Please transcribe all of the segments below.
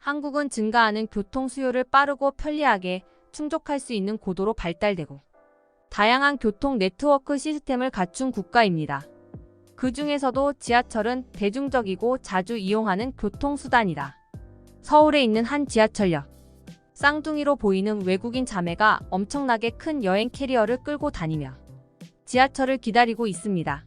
한국은 증가하는 교통 수요를 빠르고 편리하게 충족할 수 있는 고도로 발달되고 다양한 교통 네트워크 시스템을 갖춘 국가입니다. 그 중에서도 지하철은 대중적이고 자주 이용하는 교통수단이다. 서울에 있는 한 지하철역. 쌍둥이로 보이는 외국인 자매가 엄청나게 큰 여행 캐리어를 끌고 다니며 지하철을 기다리고 있습니다.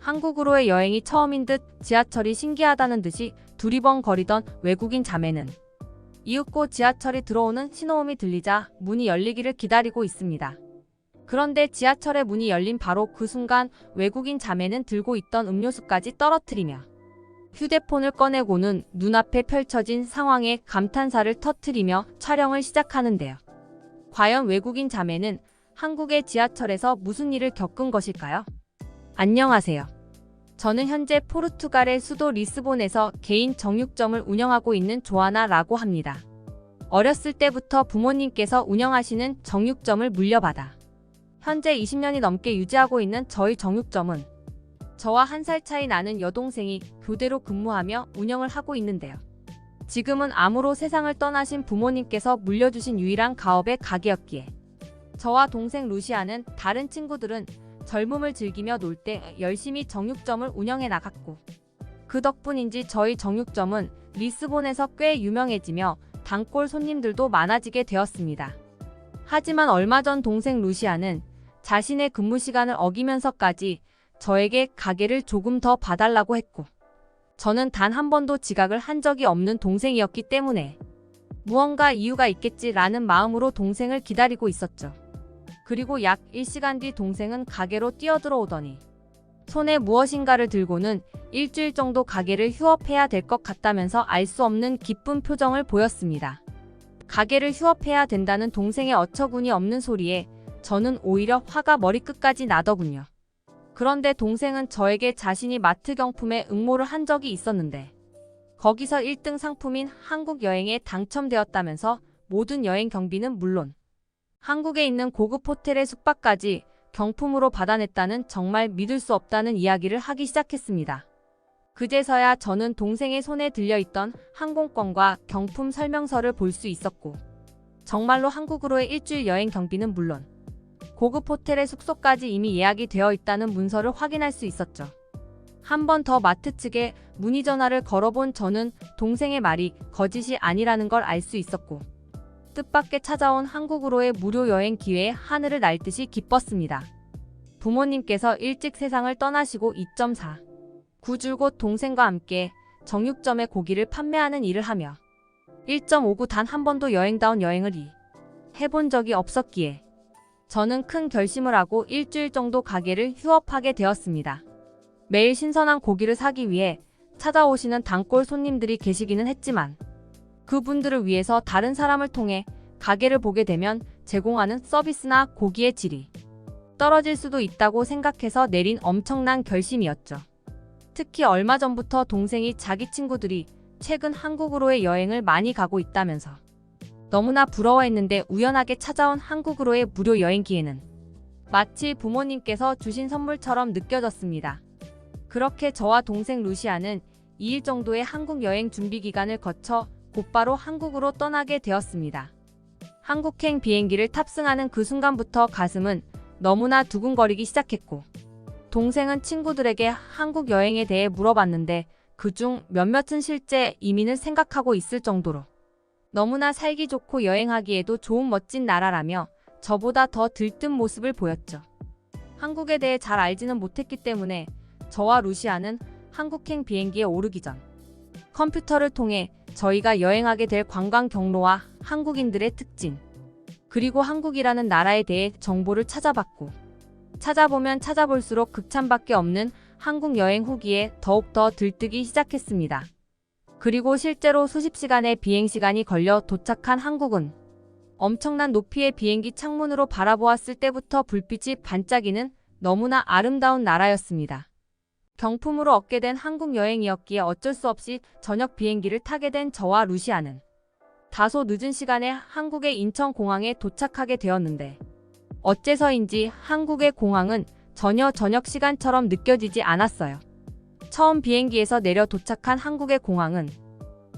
한국으로의 여행이 처음인 듯 지하철이 신기하다는 듯이 두리번거리던 외국인 자매는 이윽고 지하철이 들어오는 신호음이 들리자 문이 열리기를 기다리고 있습니다. 그런데 지하철의 문이 열린 바로 그 순간 외국인 자매는 들고 있던 음료수까지 떨어뜨리며 휴대폰을 꺼내고는 눈앞에 펼쳐진 상황에 감탄사를 터뜨리며 촬영을 시작하는데요. 과연 외국인 자매는 한국의 지하철에서 무슨 일을 겪은 것일까요? 안녕하세요. 저는 현재 포르투갈의 수도 리스본에서 개인 정육점을 운영하고 있는 조아나라고 합니다. 어렸을 때부터 부모님께서 운영하시는 정육점을 물려받아 현재 20년이 넘게 유지하고 있는 저희 정육점은 저와 1살 차이 나는 여동생이 교대로 근무하며 운영을 하고 있는데요. 지금은 암으로 세상을 떠나신 부모님께서 물려주신 유일한 가업의 가게였기에 저와 동생 루시아는 다른 친구들은 젊음을 즐기며 놀 때 열심히 정육점을 운영해 나갔고 그 덕분인지 저희 정육점은 리스본에서 꽤 유명해지며 단골 손님들도 많아지게 되었습니다. 하지만 얼마 전 동생 루시아는 자신의 근무 시간을 어기면서까지 저에게 가게를 조금 더 봐달라고 했고 저는 단 한 번도 지각을 한 적이 없는 동생이었기 때문에 무언가 이유가 있겠지라는 마음으로 동생을 기다리고 있었죠. 그리고 약 1시간 뒤 동생은 가게로 뛰어들어오더니 손에 무엇인가를 들고는 일주일 정도 가게를 휴업해야 될 것 같다면서 알 수 없는 기쁜 표정을 보였습니다. 가게를 휴업해야 된다는 동생의 어처구니 없는 소리에 저는 오히려 화가 머리끝까지 나더군요. 그런데 동생은 저에게 자신이 마트 경품에 응모를 한 적이 있었는데 거기서 1등 상품인 한국 여행에 당첨되었다면서 모든 여행 경비는 물론 한국에 있는 고급 호텔의 숙박까지 경품으로 받아냈다는 정말 믿을 수 없다는 이야기를 하기 시작했습니다. 그제서야 저는 동생의 손에 들려있던 항공권과 경품 설명서를 볼 수 있었고 정말로 한국으로의 일주일 여행 경비는 물론 고급 호텔의 숙소까지 이미 예약이 되어 있다는 문서를 확인할 수 있었죠. 한 번 더 마트 측에 문의 전화를 걸어본 저는 동생의 말이 거짓이 아니라는 걸 알 수 있었고 뜻밖의 찾아온 한국으로의 무료 여행 기회에 하늘을 날 듯이 기뻤습니다. 부모님께서 일찍 세상을 떠나시고 2.4 9줄곧 동생과 함께 정육점의 고기를 판매하는 일을 하며 1.59 단 한 번도 여행다운 여행을 해본 적이 없었기에 저는 큰 결심을 하고 일주일 정도 가게를 휴업하게 되었습니다. 매일 신선한 고기를 사기 위해 찾아오시는 단골 손님들이 계시기는 했지만 그분들을 위해서 다른 사람을 통해 가게를 보게 되면 제공하는 서비스나 고기의 질이 떨어질 수도 있다고 생각해서 내린 엄청난 결심이었죠. 특히 얼마 전부터 동생이 자기 친구들이 최근 한국으로의 여행을 많이 가고 있다면서 너무나 부러워했는데 우연하게 찾아온 한국으로의 무료 여행 기회는 마치 부모님께서 주신 선물처럼 느껴졌습니다. 그렇게 저와 동생 루시아는 2일 정도의 한국 여행 준비 기간을 거쳐 곧바로 한국으로 떠나게 되었습니다. 한국행 비행기를 탑승하는 그 순간부터 가슴은 너무나 두근거리기 시작했고 동생은 친구들에게 한국 여행에 대해 물어봤는데 그중 몇몇은 실제 이민을 생각하고 있을 정도로 너무나 살기 좋고 여행하기에도 좋은 멋진 나라라며 저보다 더 들뜬 모습을 보였죠. 한국에 대해 잘 알지는 못했기 때문에 저와 루시아는 한국행 비행기에 오르기 전 컴퓨터를 통해 저희가 여행하게 될 관광 경로와 한국인들의 특징, 그리고 한국이라는 나라에 대해 정보를 찾아봤고 찾아보면 찾아볼수록 극찬밖에 없는 한국 여행 후기에 더욱더 들뜨기 시작했습니다. 그리고 실제로 수십 시간의 비행시간이 걸려 도착한 한국은 엄청난 높이의 비행기 창문으로 바라보았을 때부터 불빛이 반짝이는 너무나 아름다운 나라였습니다. 경품으로 얻게 된 한국 여행이었기에 어쩔 수 없이 저녁 비행기를 타게 된 저와 루시아는 다소 늦은 시간에 한국의 인천공항에 도착하게 되었는데 어째서인지 한국의 공항은 전혀 저녁 시간처럼 느껴지지 않았어요. 처음 비행기에서 내려 도착한 한국의 공항은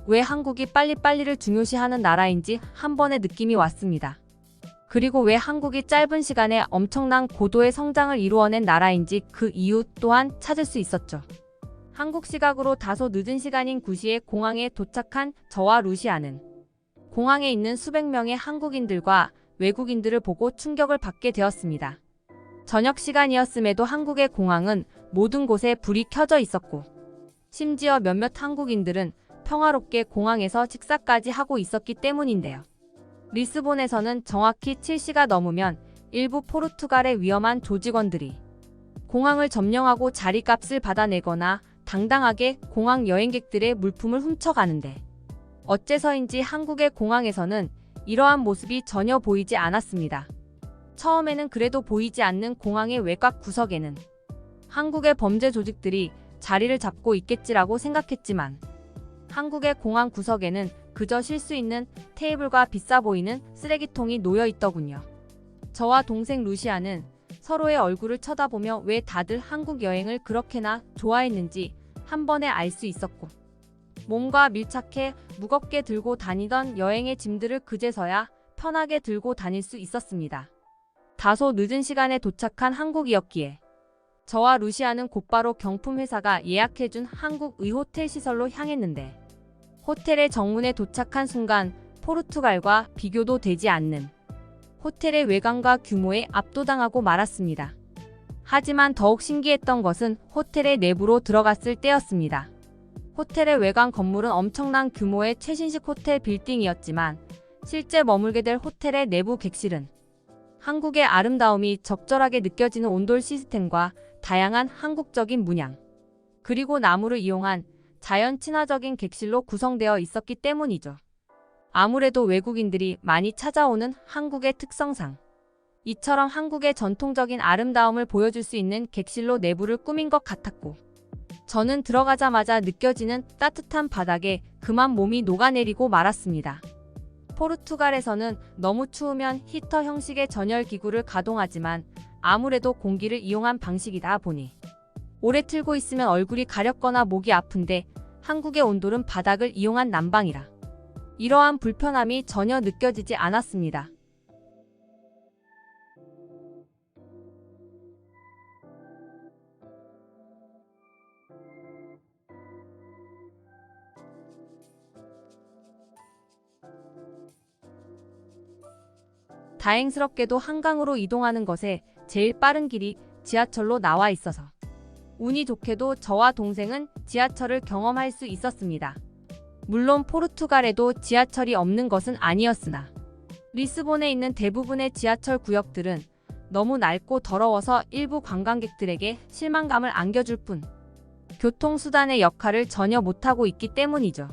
왜 한국이 빨리빨리를 중요시하는 나라인지 한 번의 느낌이 왔습니다. 그리고 왜 한국이 짧은 시간에 엄청난 고도의 성장을 이루어낸 나라인지 그 이유 또한 찾을 수 있었죠. 한국 시각으로 다소 늦은 시간인 9시에 공항에 도착한 저와 루시아는 공항에 있는 수백 명의 한국인들과 외국인들을 보고 충격을 받게 되었습니다. 저녁 시간이었음에도 한국의 공항은 모든 곳에 불이 켜져 있었고, 심지어 몇몇 한국인들은 평화롭게 공항에서 식사까지 하고 있었기 때문인데요. 리스본에서는 정확히 7시가 넘으면 일부 포르투갈의 위험한 조직원들이 공항을 점령하고 자리값을 받아내거나 당당하게 공항 여행객들의 물품을 훔쳐가는데, 어째서인지 한국의 공항에서는 이러한 모습이 전혀 보이지 않았습니다. 처음에는 그래도 보이지 않는 공항의 외곽 구석에는 한국의 범죄 조직들이 자리를 잡고 있겠지라고 생각했지만, 한국의 공항 구석에는 그저 쉴 수 있는 테이블과 비싸 보이는 쓰레기통이 놓여 있더군요. 저와 동생 루시아는 서로의 얼굴을 쳐다보며 왜 다들 한국 여행을 그렇게나 좋아했는지 한 번에 알 수 있었고, 몸과 밀착해 무겁게 들고 다니던 여행의 짐들을 그제서야 편하게 들고 다닐 수 있었습니다. 다소 늦은 시간에 도착한 한국이었기에 저와 루시아는 곧바로 경품 회사가 예약해준 한국의 호텔 시설로 향했는데, 호텔의 정문에 도착한 순간 포르투갈과 비교도 되지 않는 호텔의 외관과 규모에 압도당하고 말았습니다. 하지만 더욱 신기했던 것은 호텔의 내부로 들어갔을 때였습니다. 호텔의 외관 건물은 엄청난 규모의 최신식 호텔 빌딩이었지만, 실제 머물게 될 호텔의 내부 객실은 한국의 아름다움이 적절하게 느껴지는 온돌 시스템과 다양한 한국적인 문양, 그리고 나무를 이용한 자연 친화적인 객실로 구성되어 있었기 때문이죠. 아무래도 외국인들이 많이 찾아오는 한국의 특성상 이처럼 한국의 전통적인 아름다움을 보여줄 수 있는 객실로 내부를 꾸민 것 같았고, 저는 들어가자마자 느껴지는 따뜻한 바닥에 그만 몸이 녹아내리고 말았습니다. 포르투갈에서는 너무 추우면 히터 형식의 전열 기구를 가동하지만, 아무래도 공기를 이용한 방식이다 보니 오래 틀고 있으면 얼굴이 가렵거나 목이 아픈데, 한국의 온돌은 바닥을 이용한 난방이라 이러한 불편함이 전혀 느껴지지 않았습니다. 다행스럽게도 한강으로 이동하는 것에 제일 빠른 길이 지하철로 나와 있어서 운이 좋게도 저와 동생은 지하철을 경험할 수 있었습니다. 물론 포르투갈에도 지하철이 없는 것은 아니었으나 리스본에 있는 대부분의 지하철 구역들은 너무 낡고 더러워서 일부 관광객들에게 실망감을 안겨줄 뿐 교통수단의 역할을 전혀 못하고 있기 때문이죠.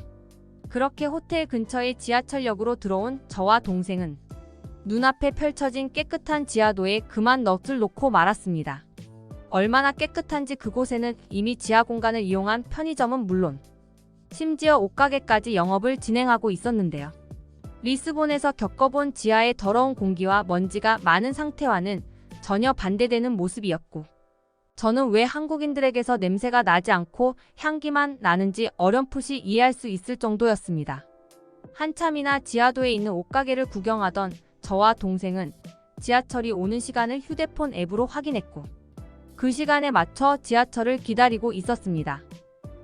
그렇게 호텔 근처의 지하철역으로 들어온 저와 동생은 눈앞에 펼쳐진 깨끗한 지하도에 그만 넋을 놓고 말았습니다. 얼마나 깨끗한지 그곳에는 이미 지하 공간을 이용한 편의점은 물론 심지어 옷가게까지 영업을 진행하고 있었는데요. 리스본에서 겪어본 지하의 더러운 공기와 먼지가 많은 상태와는 전혀 반대되는 모습이었고, 저는 왜 한국인들에게서 냄새가 나지 않고 향기만 나는지 어렴풋이 이해할 수 있을 정도였습니다. 한참이나 지하도에 있는 옷가게를 구경하던 저와 동생은 지하철이 오는 시간을 휴대폰 앱으로 확인했고, 그 시간에 맞춰 지하철을 기다리고 있었습니다.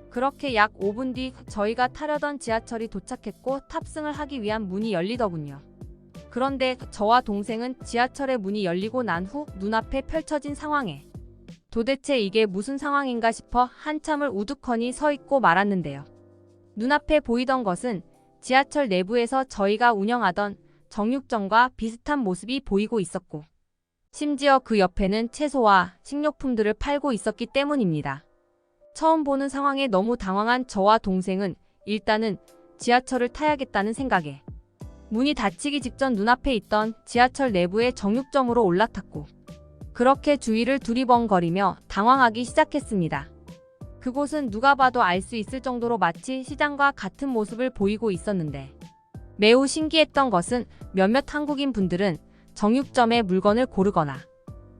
그렇게 약 5분 뒤 저희가 타려던 지하철이 도착했고 탑승을 하기 위한 문이 열리더군요. 그런데 저와 동생은 지하철의 문이 열리고 난 후 눈앞에 펼쳐진 상황에 도대체 이게 무슨 상황인가 싶어 한참을 우두커니 서 있고 말았는데요. 눈앞에 보이던 것은 지하철 내부에서 저희가 운영하던 정육점과 비슷한 모습이 보이고 있었고, 심지어 그 옆에는 채소와 식료품들을 팔고 있었기 때문입니다. 처음 보는 상황에 너무 당황한 저와 동생은 일단은 지하철을 타야겠다는 생각에 문이 닫히기 직전 눈앞에 있던 지하철 내부의 정육점으로 올라탔고, 그렇게 주위를 두리번거리며 당황하기 시작했습니다. 그곳은 누가 봐도 알 수 있을 정도로 마치 시장과 같은 모습을 보이고 있었는데, 매우 신기했던 것은 몇몇 한국인 분들은 정육점에 물건을 고르거나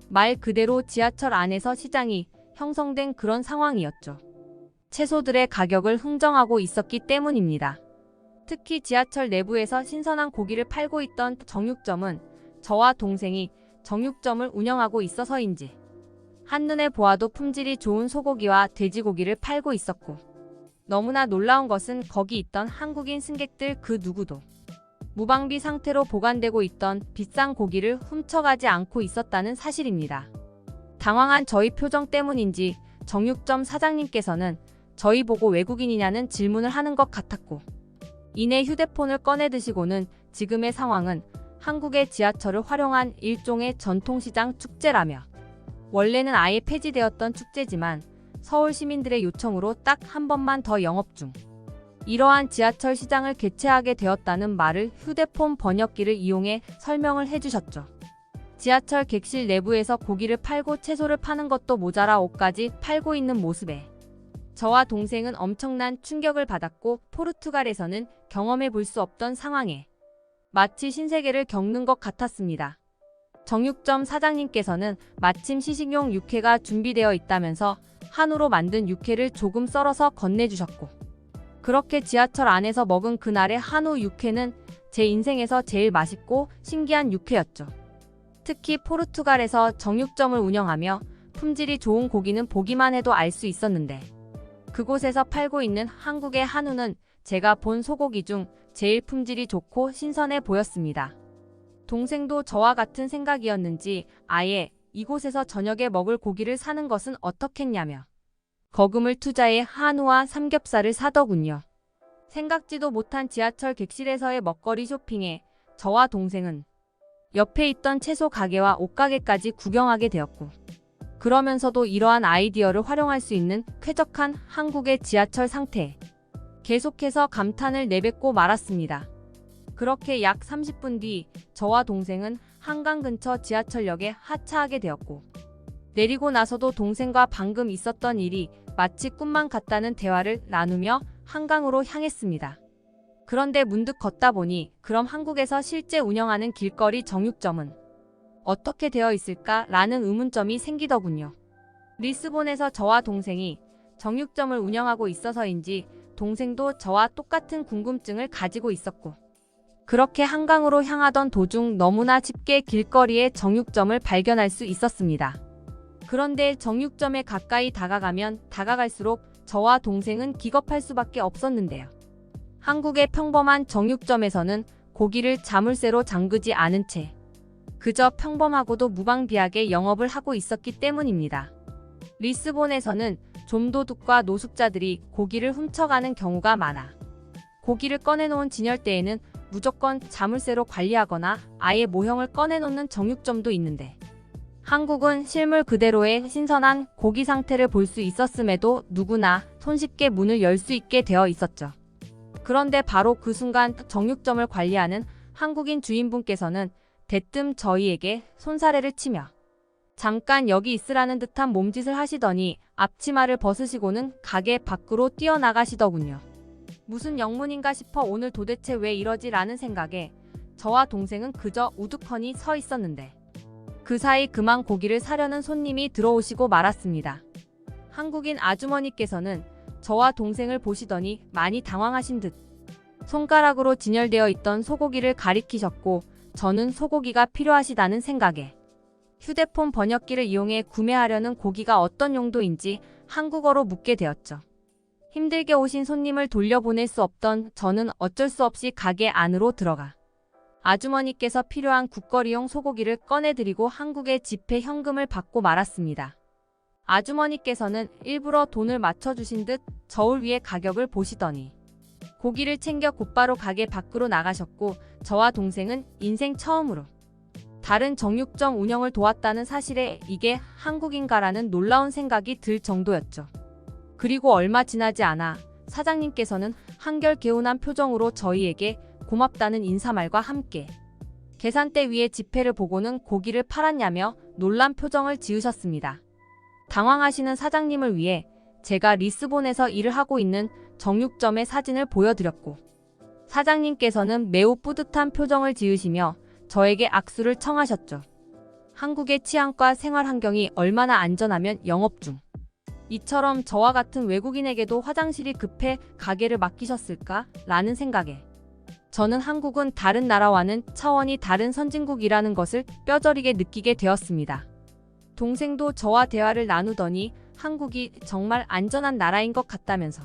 말 그대로 지하철 안에서 시장이 형성된 그런 상황이었죠. 채소들의 가격을 흥정하고 있었기 때문입니다. 특히 지하철 내부에서 신선한 고기를 팔고 있던 정육점은 저와 동생이 정육점을 운영하고 있어서인지 한눈에 보아도 품질이 좋은 소고기와 돼지고기를 팔고 있었고, 너무나 놀라운 것은 거기 있던 한국인 승객들 그 누구도 무방비 상태로 보관되고 있던 비싼 고기를 훔쳐가지 않고 있었다는 사실입니다. 당황한 저희 표정 때문인지 정육점 사장님께서는 저희 보고 외국인이냐는 질문을 하는 것 같았고, 이내 휴대폰을 꺼내 드시고는 지금의 상황은 한국의 지하철을 활용한 일종의 전통시장 축제라며, 원래는 아예 폐지되었던 축제지만 서울 시민들의 요청으로 딱 한 번만 더 영업 중, 이러한 지하철 시장을 개최하게 되었다는 말을 휴대폰 번역기를 이용해 설명을 해주셨죠. 지하철 객실 내부에서 고기를 팔고 채소를 파는 것도 모자라 옷까지 팔고 있는 모습에 저와 동생은 엄청난 충격을 받았고, 포르투갈에서는 경험해 볼 수 없던 상황에 마치 신세계를 겪는 것 같았습니다. 정육점 사장님께서는 마침 시식용 육회가 준비되어 있다면서 한우로 만든 육회를 조금 썰어서 건네주셨고, 그렇게 지하철 안에서 먹은 그날의 한우 육회는 제 인생에서 제일 맛있고 신기한 육회였죠. 특히 포르투갈에서 정육점을 운영하며 품질이 좋은 고기는 보기만 해도 알 수 있었는데, 그곳에서 팔고 있는 한국의 한우는 제가 본 소고기 중 제일 품질이 좋고 신선해 보였습니다. 동생도 저와 같은 생각이었는지 아예 이곳에서 저녁에 먹을 고기를 사는 것은 어떻겠냐며 거금을 투자해 한우와 삼겹살을 사더군요. 생각지도 못한 지하철 객실에서의 먹거리 쇼핑에 저와 동생은 옆에 있던 채소 가게와 옷가게까지 구경하게 되었고, 그러면서도 이러한 아이디어를 활용할 수 있는 쾌적한 한국의 지하철 상태에 계속해서 감탄을 내뱉고 말았습니다. 그렇게 약 30분 뒤 저와 동생은 한강 근처 지하철역에 하차하게 되었고, 내리고 나서도 동생과 방금 있었던 일이 마치 꿈만 같다는 대화를 나누며 한강으로 향했습니다. 그런데 문득 걷다 보니 그럼 한국에서 실제 운영하는 길거리 정육점은 어떻게 되어 있을까라는 의문점이 생기더군요. 리스본에서 저와 동생이 정육점을 운영하고 있어서인지 동생도 저와 똑같은 궁금증을 가지고 있었고, 그렇게 한강으로 향하던 도중 너무나 쉽게 길거리에 정육점을 발견할 수 있었습니다. 그런데 정육점에 가까이 다가가면 다가갈수록 저와 동생은 기겁할 수밖에 없었는데요. 한국의 평범한 정육점에서는 고기를 자물쇠로 잠그지 않은 채 그저 평범하고도 무방비하게 영업을 하고 있었기 때문입니다. 리스본에서는 좀도둑과 노숙자들이 고기를 훔쳐가는 경우가 많아 고기를 꺼내놓은 진열대에는 무조건 자물쇠로 관리하거나 아예 모형을 꺼내놓는 정육점도 있는데, 한국은 실물 그대로의 신선한 고기 상태를 볼 수 있었음에도 누구나 손쉽게 문을 열 수 있게 되어 있었죠. 그런데 바로 그 순간 정육점을 관리하는 한국인 주인분께서는 대뜸 저희에게 손사래를 치며 잠깐 여기 있으라는 듯한 몸짓을 하시더니 앞치마를 벗으시고는 가게 밖으로 뛰어나가시더군요. 무슨 영문인가 싶어 오늘 도대체 왜 이러지 라는 생각에 저와 동생은 그저 우두커니 서 있었는데, 그 사이 그만 고기를 사려는 손님이 들어오시고 말았습니다. 한국인 아주머니께서는 저와 동생을 보시더니 많이 당황하신 듯 손가락으로 진열되어 있던 소고기를 가리키셨고, 저는 소고기가 필요하시다는 생각에 휴대폰 번역기를 이용해 구매하려는 고기가 어떤 용도인지 한국어로 묻게 되었죠. 힘들게 오신 손님을 돌려보낼 수 없던 저는 어쩔 수 없이 가게 안으로 들어가 아주머니께서 필요한 국거리용 소고기를 꺼내드리고 한국의 지폐 현금을 받고 말았습니다. 아주머니께서는 일부러 돈을 맞춰주신 듯 저울 위의 가격을 보시더니 고기를 챙겨 곧바로 가게 밖으로 나가셨고, 저와 동생은 인생 처음으로 다른 정육점 운영을 도왔다는 사실에 이게 한국인가라는 놀라운 생각이 들 정도였죠. 그리고 얼마 지나지 않아 사장님께서는 한결 개운한 표정으로 저희에게 고맙다는 인사말과 함께 계산대 위에 지폐를 보고는 고기를 팔았냐며 놀란 표정을 지으셨습니다. 당황하시는 사장님을 위해 제가 리스본에서 일을 하고 있는 정육점의 사진을 보여드렸고, 사장님께서는 매우 뿌듯한 표정을 지으시며 저에게 악수를 청하셨죠. 한국의 치안과 생활 환경이 얼마나 안전하면 영업 중 이처럼 저와 같은 외국인에게도 화장실이 급해 가게를 맡기셨을까? 라는 생각에 저는 한국은 다른 나라와는 차원이 다른 선진국이라는 것을 뼈저리게 느끼게 되었습니다. 동생도 저와 대화를 나누더니 한국이 정말 안전한 나라인 것 같다면서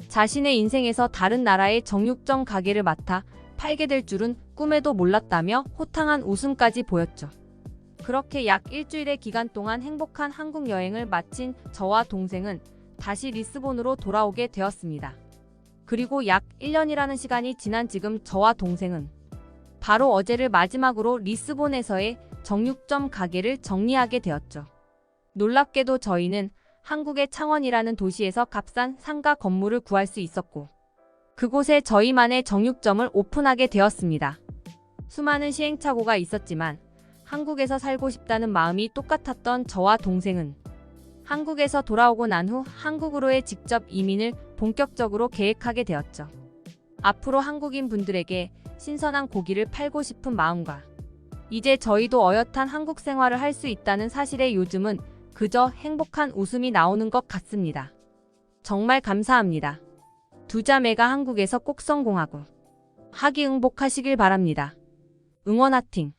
자신의 인생에서 다른 나라의 정육점 가게를 맡아 팔게 될 줄은 꿈에도 몰랐다며 호탕한 웃음까지 보였죠. 그렇게 약 일주일의 기간 동안 행복한 한국 여행을 마친 저와 동생은 다시 리스본으로 돌아오게 되었습니다. 그리고 약 1년이라는 시간이 지난 지금 저와 동생은 바로 어제를 마지막으로 리스본에서의 정육점 가게를 정리하게 되었죠. 놀랍게도 저희는 한국의 창원이라는 도시에서 값싼 상가 건물을 구할 수 있었고 그곳에 저희만의 정육점을 오픈하게 되었습니다. 수많은 시행착오가 있었지만 한국에서 살고 싶다는 마음이 똑같았던 저와 동생은 한국에서 돌아오고 난 후 한국으로의 직접 이민을 본격적으로 계획하게 되었죠. 앞으로 한국인 분들에게 신선한 고기를 팔고 싶은 마음과 이제 저희도 어엿한 한국 생활을 할 수 있다는 사실에 요즘은 그저 행복한 웃음이 나오는 것 같습니다. 정말 감사합니다. 두 자매가 한국에서 꼭 성공하고 하기응복하시길 바랍니다. 응원하팅.